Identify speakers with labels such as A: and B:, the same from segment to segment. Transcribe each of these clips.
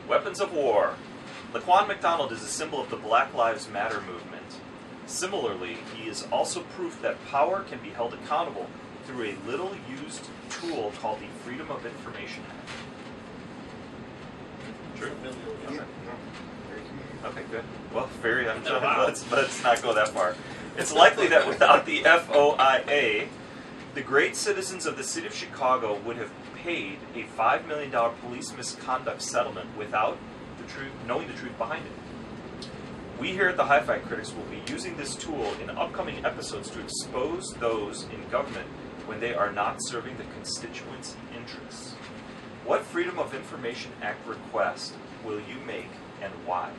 A: Weapons of war. Laquan MacDonald is a symbol of the Black Lives Matter movement. Similarly, he is also proof that power can be held accountable through a little-used tool called the Freedom of Information Act. True? Okay. Okay, good. Well, let's not go that far. It's likely that without the FOIA, the great citizens of the city of Chicago would have paid a $5 million police misconduct settlement without knowing the truth behind it. We here at the HiFi Critics will be using this tool in upcoming episodes to expose those in government when they are not serving the constituents' interests. What Freedom of Information Act request will you make and why?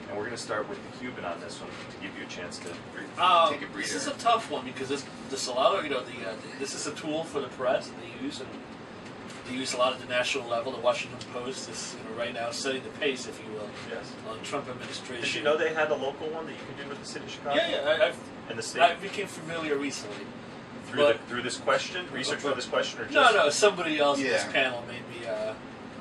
A: And we're going to start with the Cuban on this one to give you a chance to take a breather.
B: This is a tough one because this a lot of this is a tool for the press that they use, and they use a lot at the national level. The Washington Post is right now setting the pace, if you will, on Trump administration.
A: Did you know they had a local one that you could do with the city of Chicago?
B: Yeah.
A: And the state?
B: I became familiar recently.
A: Through this question? Research for this question? Or just...
B: No, somebody else in this panel made me...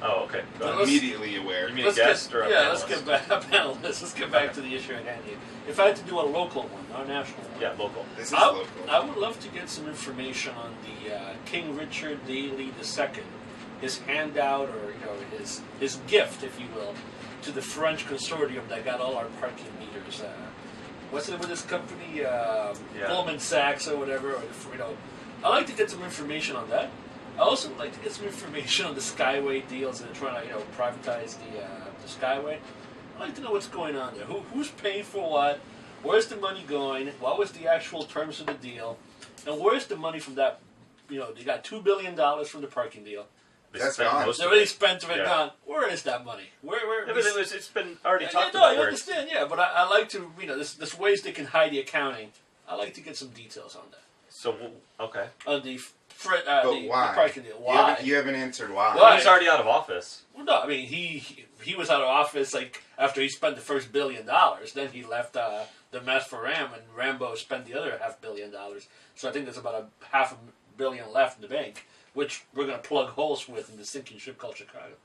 A: oh, okay.
C: Immediately aware.
A: You mean a guest or a panelist?
B: Let's get back, a panelist. Let's get back to the issue at hand here. If I had to do a local one, not a national one.
A: Yeah, local.
C: This is local.
B: I would love to get some information on the King Richard Daley II, his handout, or his gift, if you will, to the French consortium that got all our parking meters. What's the name of this company? Goldman Sachs or whatever. Or, I'd like to get some information on that. I also would like to get some information on the Skyway deals that are trying to privatize the Skyway. I'd like to know what's going on there. Who's paying for what? Where's the money going? What was the actual terms of the deal? And where's the money from that? They got $2 billion from the parking deal.
C: That's gone.
B: They already spent it, gone. Where is that money? Where?
A: Yeah, but it's been already talked
B: about.
A: No,
B: I understand. Yeah, but I like to. There's ways they can hide the accounting. I like to get some details on that.
A: So okay.
C: But
B: On the
C: why?
B: parking deal. Why?
C: You haven't answered why.
A: Well, he's already out of office.
B: Well, no, I mean he was out of office after he spent the first $1 billion. Then he left the mess for Ram, and Rambo spent the other $500 million. So I think there's about a $500 million left in the bank, which we're going to plug holes with in the sinking ship called Chicago.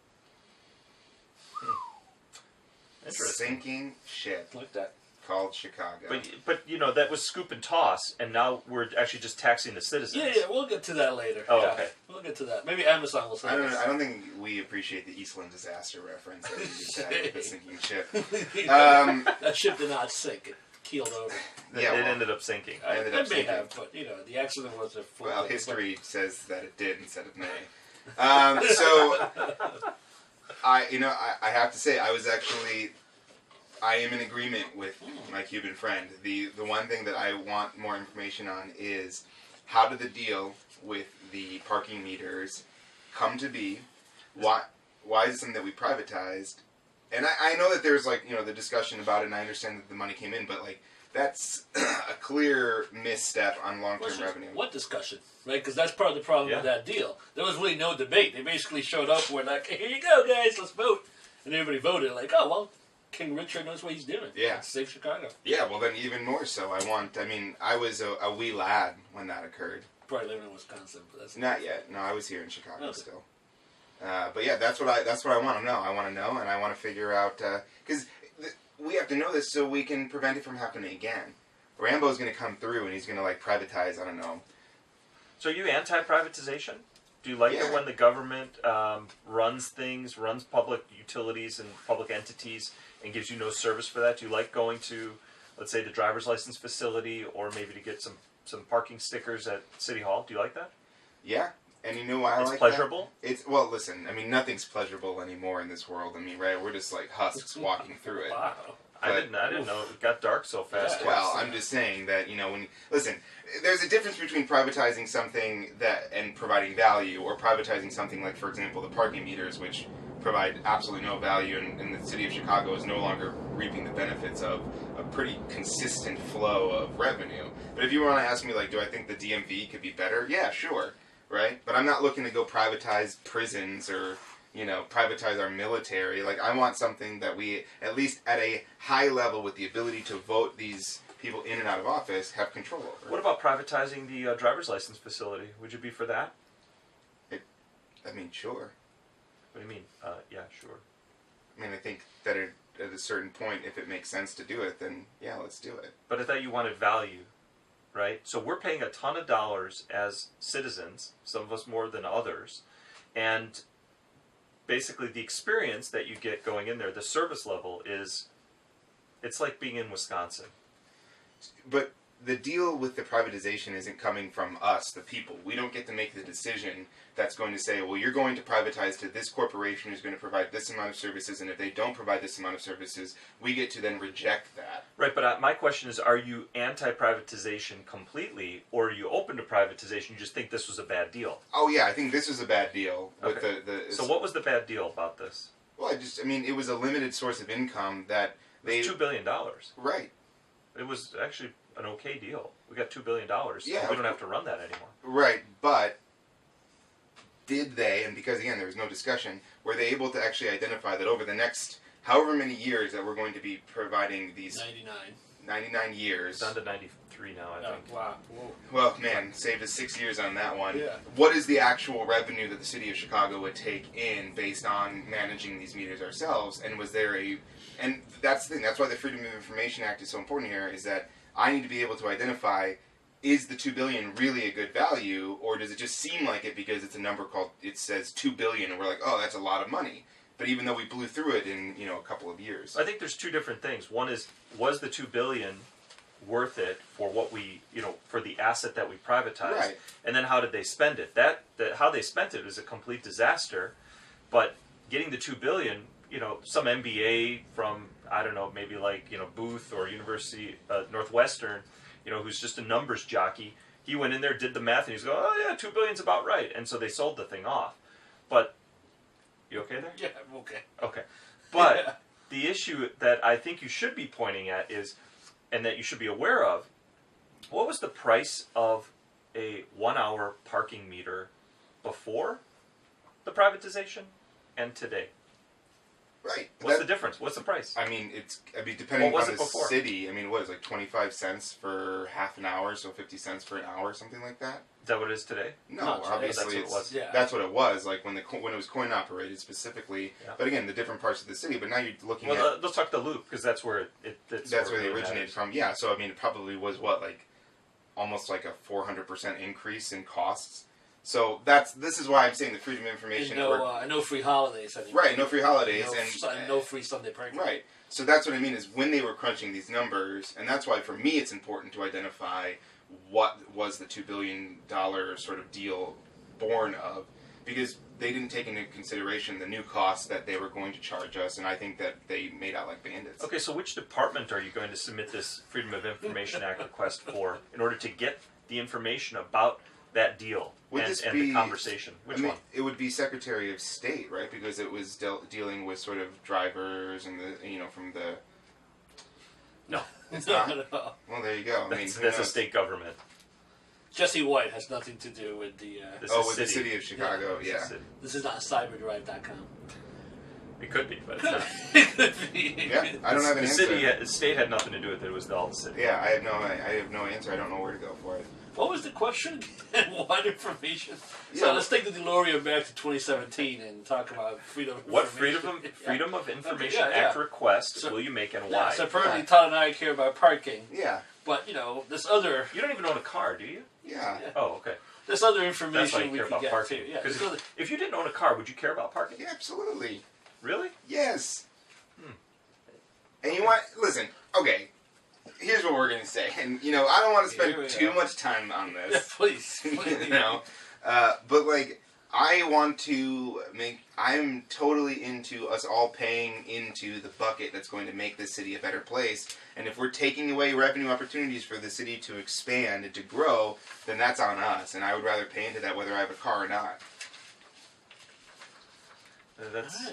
C: Sinking ship.
B: Like that.
C: Called Chicago.
A: But that was scoop and toss, and now we're actually just taxing the citizens.
B: Yeah, we'll get to that later.
A: Oh, okay.
B: We'll get to that. Maybe Amazon will say
C: I don't think we appreciate the Eastland disaster reference that you just had with the sinking ship.
B: That ship did not sink. It keeled over.
A: It ended up sinking.
B: It may have, but the accident was a full.
C: Well, history says that it did instead of may. So I have to say I am in agreement with my Cuban friend. The one thing that I want more information on is how did the deal with the parking meters come to be? Why is it something that we privatized? And I know that there's the discussion about it, and I understand that the money came in, but that's a clear misstep on long-term revenue.
B: What discussion? Right? Because that's part of the problem with that deal. There was really no debate. They basically showed up and were like, here you go, guys, let's vote. And everybody voted oh, well, King Richard knows what he's doing.
C: Yeah.
B: Save Chicago.
C: Yeah, well then even more so. I was a wee lad when that occurred.
B: Probably living in Wisconsin, but that's...
C: Not yet. No, I was here in Chicago still. But yeah, that's what I want to know. I want to know, and I want to figure out... Because we have to know this so we can prevent it from happening again. Rambo's going to come through, and he's going to privatize, I don't know.
A: So are you anti-privatization? Do you like it when the government runs things, runs public utilities and public entities, and gives you no service for that? Do you like going to, let's say, the driver's license facility, or maybe to get some parking stickers at City Hall? Do you like that?
C: Yeah, and you know why I like
A: pleasurable?
C: That? Well, listen, nothing's pleasurable anymore in this world. Right? We're just like husks walking through it.
B: Wow.
A: I didn't know it got dark so fast.
C: Yeah. Well, I'm just saying that, there's a difference between privatizing something and providing value, or privatizing something like, for example, the parking meters, which provide absolutely no value, and the city of Chicago is no longer reaping the benefits of a pretty consistent flow of revenue. But if you want to ask me, do I think the DMV could be better? Yeah, sure, right? But I'm not looking to go privatize prisons or... privatize our military. I want something that we, at least at a high level, with the ability to vote these people in and out of office, have control over.
A: What about privatizing the driver's license facility? Would you be for that?
C: Sure.
A: What do you mean? Yeah, sure.
C: I mean, I think that at a certain point, if it makes sense to do it, then yeah, let's do it.
A: But I thought you wanted value, right? So we're paying a ton of dollars as citizens, some of us more than others, and basically the experience that you get going in there, the service level is, it's like being in Wisconsin.
C: But the deal with the privatization isn't coming from us, the people. We don't get to make the decision that's going to say, well, you're going to privatize to this corporation who's going to provide this amount of services, and if they don't provide this amount of services, we get to then reject that.
A: Right, but my question is, are you anti-privatization completely, or are you open to privatization? You just think this was a bad deal?
C: Oh, yeah, I think this was a bad deal. With
A: Okay. So what was the bad deal about this?
C: Well, I mean, it was a limited source of income that
A: It was $2 billion.
C: Right.
A: It was actually an okay deal. We got $2 billion.
C: Yeah.
A: We don't have to run that anymore.
C: Right, but did they, and because again there was no discussion, were they able to actually identify that over the next however many years that we're going to be providing these 99 years.
A: It's down to 93 now, I think.
B: Wow. Whoa.
C: Well, man, saved us 6 years on that one.
B: Yeah.
C: What is the actual revenue that the city of Chicago would take in based on managing these meters ourselves? And was there and that's the thing, that's why the Freedom of Information Act is so important here, is that I need to be able to identify, is the $2 billion really a good value, or does it just seem like it because it's a number called, it says $2 billion, and we're like, oh, that's a lot of money. But even though we blew through it in, a couple of years.
A: I think there's two different things. One is, was the $2 billion worth it for what we, for the asset that we privatized?
C: Right.
A: And then how did they spend it? How they spent it was a complete disaster. But getting the $2 billion, some MBA from, I don't know, maybe like, Booth or University Northwestern, who's just a numbers jockey, he went in there, did the math, and he's going, oh yeah, $2 billion's about right. And so they sold the thing off. But, you okay there?
B: Yeah, I'm okay.
A: Okay. But the issue that I think you should be pointing at is, and that you should be aware of, what was the price of a 1-hour parking meter before the privatization and today?
C: Right.
A: What's the difference? What's the price?
C: I mean, depending on the
A: before?
C: city, what is it, like 25 cents for half an hour, so 50 cents for an hour, something like that?
A: Is that what it is today?
C: No,
B: Not today.
C: obviously
A: That's what it was.
B: Yeah.
C: that's what it was, like when it was coin operated specifically.
A: Yeah.
C: But again, the different parts of the city. But now you're looking
A: Well,
C: at
A: let's talk the loop, because that's where
C: that's where they originated from. Yeah, so it probably was almost like a 400% increase in costs. So this is why I'm saying the freedom of information.
B: And no free holidays anymore.
C: Right, no free holidays
B: And no free Sunday parking.
C: Right. So that's what I mean is when they were crunching these numbers, and that's why for me it's important to identify what was the $2 billion sort of deal born of, because they didn't take into consideration the new costs that they were going to charge us, and I think that they made out like bandits.
A: Okay, so which department are you going to submit this Freedom of Information Act request for in order to get the information about that deal and the conversation? Which one?
C: It would be Secretary of State, right? Because it was dealing with sort of drivers and from the.
A: No,
C: it's not.
B: No.
C: Well, there you go.
A: That's a state government.
B: Jesse White has nothing to do with the.
C: With the city of Chicago, yeah.
B: This is not cyberdrive.com.
A: It could be, but it's not.
B: It could be.
C: Yeah, I don't have an answer.
A: The state had nothing to do with it. It was all the city.
C: Yeah, I have no answer. I don't know where to go for it.
B: What was the question again? What information?
C: Yeah.
B: So let's take the DeLorean back to 2017 and talk about freedom of
A: What
B: information.
A: Freedom of Information
B: Okay,
A: Act request will you make and why?
B: So apparently Todd and I care about parking.
C: Yeah.
B: But, this other...
A: You don't even own a car, do you?
C: Yeah.
A: Oh, okay.
B: This other
A: That's why
B: information
A: you
B: we
A: care
B: can
A: about
B: get
A: parking.
B: to. Yeah,
A: Because if you didn't own a car, would you care about parking?
C: Yeah, absolutely.
A: Really?
C: Yes. And you want... Listen, okay. Here's what we're going to say. And, I don't want to spend too much time on this.
B: Yeah, please.
C: But, I want to I'm totally into us all paying into the bucket that's going to make this city a better place. And if we're taking away revenue opportunities for the city to expand and to grow, then that's on us. And I would rather pay into that whether I have a car or not.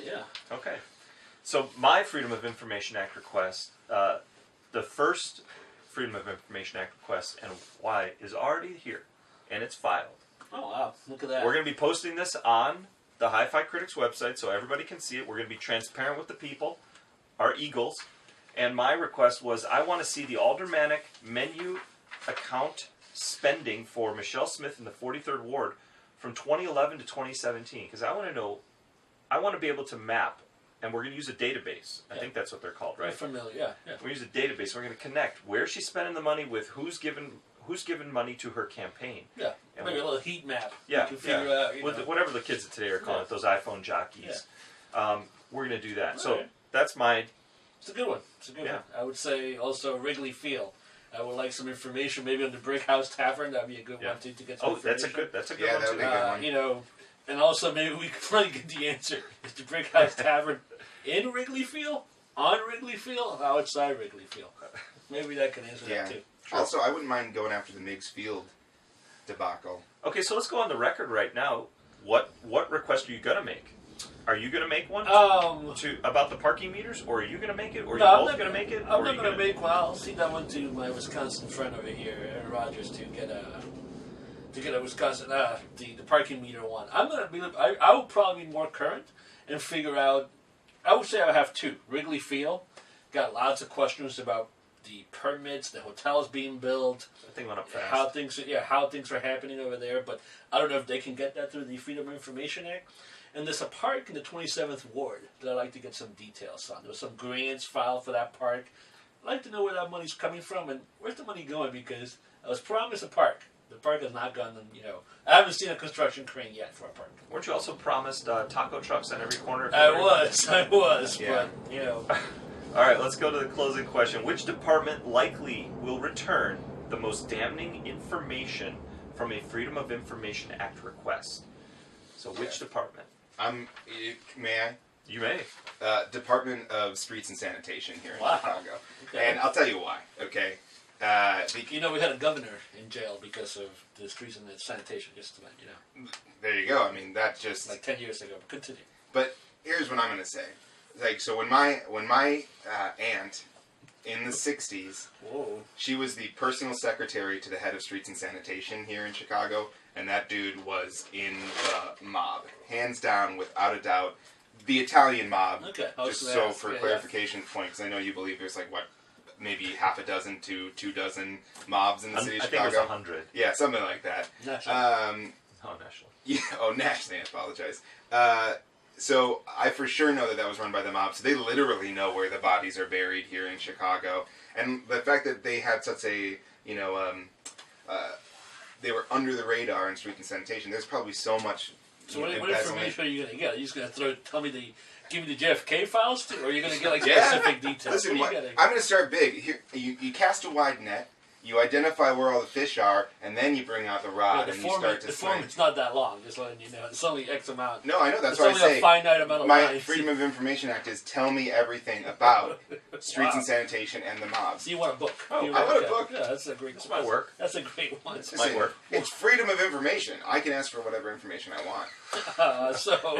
B: Yeah.
A: Okay. So my Freedom of Information Act request, the first Freedom of Information Act request and why is already here, and it's filed.
B: Oh, wow. Look at that.
A: We're going to be posting this on the HiFi Critics website so everybody can see it. We're going to be transparent with the people, our eagles. And my request was I want to see the aldermanic menu account spending for Michelle Smith in the 43rd Ward from 2011 to 2017. Because I want to know, I want to be able to map and we're going to use a database. I think that's what they're called, right?
B: I'm familiar. Yeah.
A: We're going to use a database. We're going to connect where she's spending the money with who's given money to her campaign.
B: Yeah.
A: And
B: Maybe a little heat map.
A: Yeah.
B: You can figure out.
A: With whatever the kids of today are calling it, those iPhone jockeys.
B: Yeah.
A: We're going to do that.
B: All
A: So
B: right.
A: that's my.
B: It's a good one. It's a good one. I would say also Wrigley Field. I would like some information, maybe on the Brick House Tavern. That'd be a good one too, to get some information.
A: That's a good
C: Yeah,
A: one
C: that
A: too.
C: would be a good one.
B: You know, and also maybe we could finally get the answer. Is the Brick House Tavern in Wrigley Field? On Wrigley Field? Or outside Wrigley Field? Maybe that can answer that too.
C: Sure. Also, I wouldn't mind going after the Meigs Field debacle.
A: Okay, so let's go on the record right now. What request are you going to make? Are you going to make one about the parking meters, or are you going to make it, or are you both going to make it?
B: I'm not going to make one. I'll see that one to my Wisconsin friend over here, Aaron Rodgers, to get a Wisconsin the parking meter one. I will probably be more current and figure out. I would say I have two. Wrigley Field got lots of questions about the permits, the hotels being built.
A: That thing went up fast.
B: How things are happening over there, but I don't know if they can get that through the Freedom of Information Act. And there's a park in the 27th Ward that I'd like to get some details on. There was some grants filed for that park. I'd like to know where that money's coming from and where's the money going, because I was promised a park. The park has not gone, I haven't seen a construction crane yet for a park.
A: Weren't you also promised taco trucks on every corner?
B: I was,
C: Yeah.
B: but,
A: All right, let's go to the closing question. Which department likely will return the most damning information from a Freedom of Information Act request? So which department?
C: May I?
A: You may.
C: Department of Streets and Sanitation here in
B: Wow.
C: Chicago.
B: Okay.
C: And I'll tell you why, okay?
B: we had a governor in jail because of the streets and the sanitation, just to let you know.
C: There you go. I mean, that just...
B: Like 10 years ago. Continue.
C: But here's what I'm going to say. Like, so when my aunt in the 60s,
B: Whoa.
C: she was the personal secretary to the head of Streets and Sanitation here in Chicago, and that dude was in the mob. Hands down, without a doubt. The Italian mob.
B: Okay.
C: Just so for clarification point, because I know you believe there's maybe half a dozen to 24 mobs in the city of Chicago.
A: I think it was 100.
C: Yeah, something like that.
B: National.
A: National.
C: Yeah, nationally, I apologize. So I for sure know that was run by the mob. So they literally know where the bodies are buried here in Chicago. And the fact that they had such a, they were under the radar in street and sanitation, there's probably so much.
B: So what information are you going to get? Are you just going to give me the JFK files, or are you going to get specific details?
C: Listen, I'm going to start big. Here, you cast a wide net. You identify where all the fish are, and then you bring out the rod and you start to swing.
B: The form is not that long, just letting you know. It's only X amount.
C: No, I know. That's why I say
B: only a finite amount of
C: my
B: lines.
C: Freedom of Information Act is tell me everything about streets and sanitation and the mobs.
B: So you want a book?
C: I want a book.
B: Yeah, that's a great.
A: That's my work.
B: That's a great one.
A: That's my work.
C: It's freedom of information. I can ask for whatever information I want.
A: I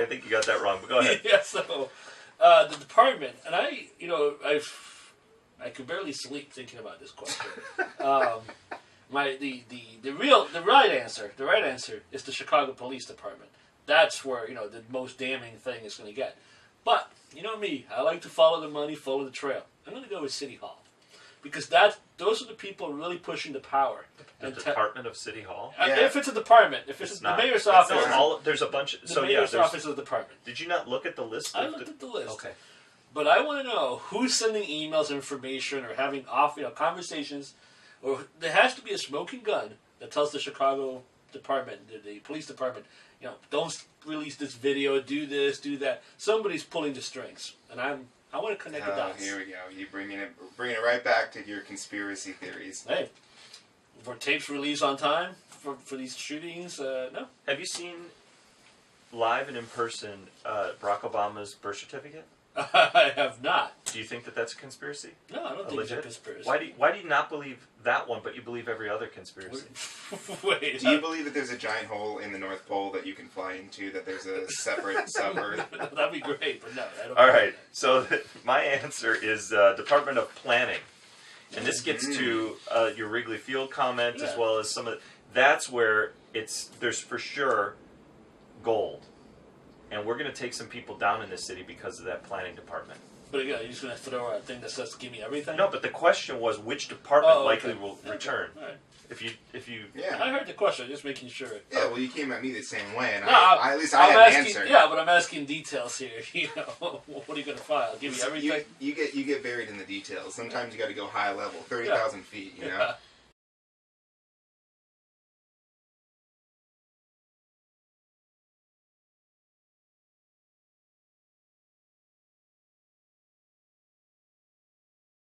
A: think you got that wrong, but go ahead.
B: Yeah. So the department, and I could barely sleep thinking about this question. The right answer is the Chicago Police Department. That's where the most damning thing is going to get. But you know me, I like to follow the money, follow the trail. I'm going to go with City Hall because those are the people really pushing the power.
A: The Department of City Hall.
B: If it's a department, if it's the mayor's office,
A: there's a bunch.
B: The mayor's office is a department.
A: Did you not look at the list?
B: I looked at the list.
A: Okay.
B: But I want to know who's sending emails, information, or having conversations. Or there has to be a smoking gun that tells the Chicago department, the police department, don't release this video, do this, do that. Somebody's pulling the strings, and I want to connect the dots.
C: Here we go. You bringing it right back to your conspiracy theories.
B: Hey, were tapes released on time for these shootings? No.
A: Have you seen live and in person Barack Obama's birth certificate?
B: I have not.
A: Do you think that that's a conspiracy?
B: No, I don't think it's a conspiracy.
A: Why do you not believe that one, but you believe every other conspiracy?
B: Wait.
C: Do you believe that there's a giant hole in the North Pole that you can fly into, that there's a separate sub-Earth?
B: That'd be great, but no, I don't.
A: All right, so my answer is Department of Planning. And this gets to your Wrigley Field comment as well as some of that's where there's for sure gold. And we're going to take some people down in this city because of that planning department.
B: But again, you're just going to throw out a thing that says, give me everything?
A: No, but the question was which department likely will return.
B: All right.
A: If you
C: Yeah.
B: I heard the question. Just making sure.
C: Yeah, well, you came at me the same way, and
B: No,
C: at least I
B: I'm
C: had an
B: asking,
C: answer.
B: Yeah, but I'm asking details here. You know, what are you going to file? Give me
C: So
B: everything.
C: you get buried in the details. Sometimes you got to go high level, 30,000 feet. You know.
B: Yeah.